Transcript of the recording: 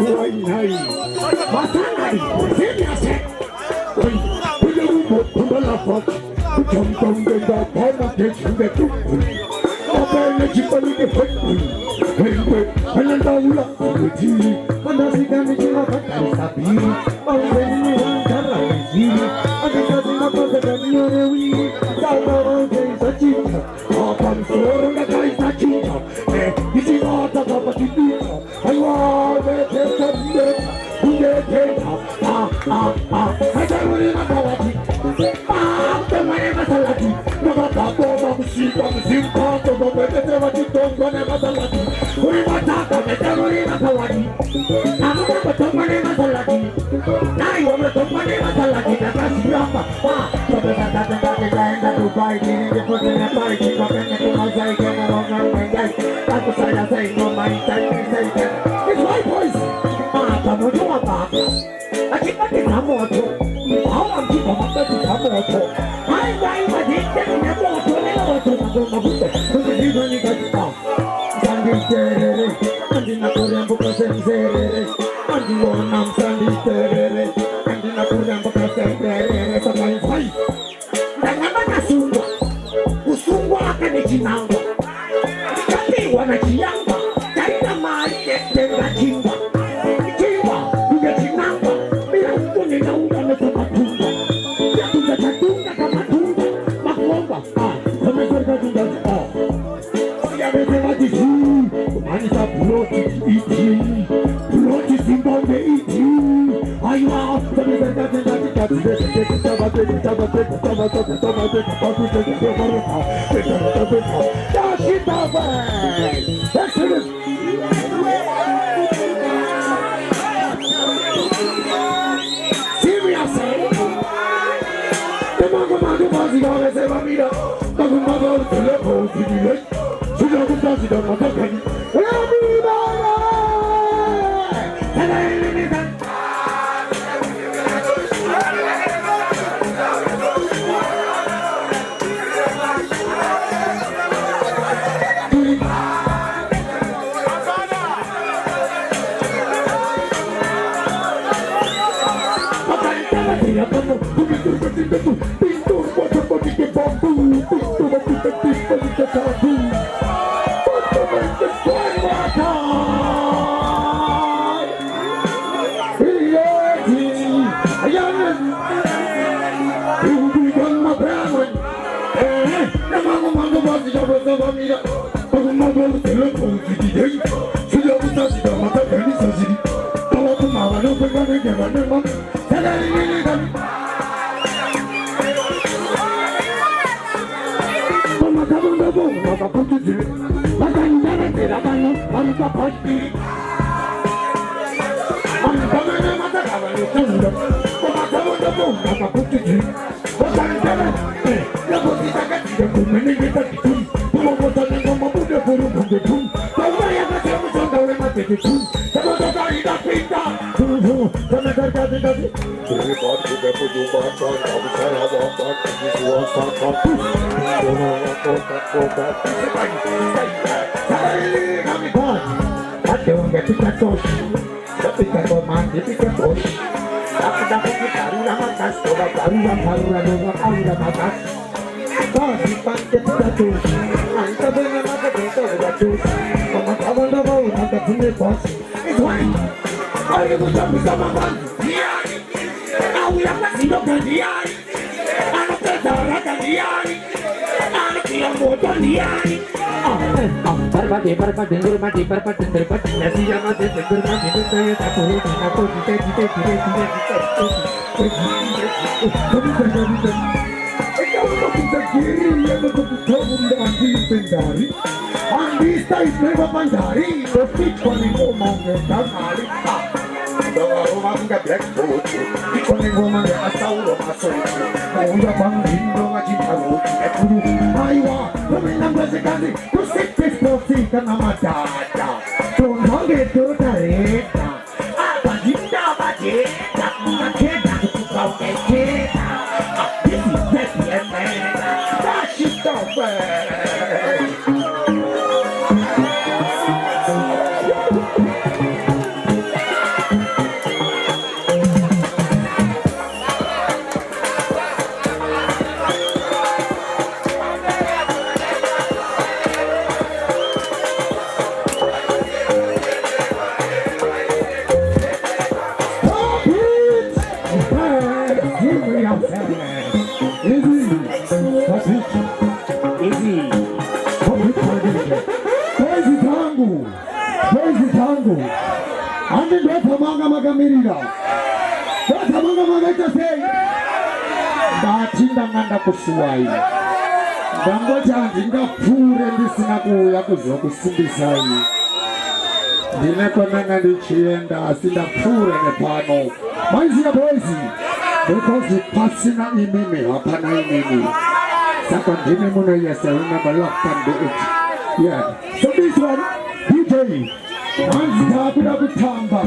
はいない待たないせみやせ그대로 못하면 아파 정정된다 밤한테 상대도 아빠의 집안이게 횡횡 하늘다 올라오지 만나시간이 지나갔다 사비 언제니 환자라지 어디까지나 벗어가니 어려우니 싸우러져서 진짜 아빠는 소름가 가있다 진짜 내 이지가 어쩌다 버티 뒤져 아이고 내 대사인데 그게 대사 하자우리가 나와지 때문에 가살라지 너가 바보하고 씨가고 심파도 너왜 때문에 동반에 가살라지 우리 맞다고 내 때문에 가살라지 아무것도 동반에 가살라지 나이 오면 동반에 가살라지 내가 싫어한다 와 저보다 따뜻하게 가인다 두바이 지는게 포즈내 파리 친구 뺏네 그만 살게 먹는 맹가이 따뜻 살려서 이거 많이 살게 살게 It's my voice 너무 좋아 봐 아직까지 다 먹었어 마음 기가 막까지 다 먹었어 아이고 니 때문에 먹었어 내가 먹었어 나도 먹었어 근데 이거니까 진짜 산디테레레 안디나 코리안 보카 센세레레 안디워 남 산디테레레 안디나 코리안 보카 센세레레 사마이 파이 내가 만나 순과 우승과 아까네 지나온 거 까비 원하 지양과 자리나 말이게 내가 진과 Manita Bloti iti, Bloti Zimbabwe iti. Aywa, sabi sa natin natin natin Excellent. Serious. Temago maziga se va mira, tagumago se le pose di 수저금 다시다 못하니 Andi ndothamanga makamirira ndothamanga makaita sei ndati ndanganda kusuwai ndangoti handingapfuure ndisina kuuya kuzokusimbisai ndine kwananga ndichienda asi ndapfuure nepano maiziya boys because pasina imimi hapana imimi saka ndine muno yes I remember last time do it yeah so this one DJ hanzi takuda kutamba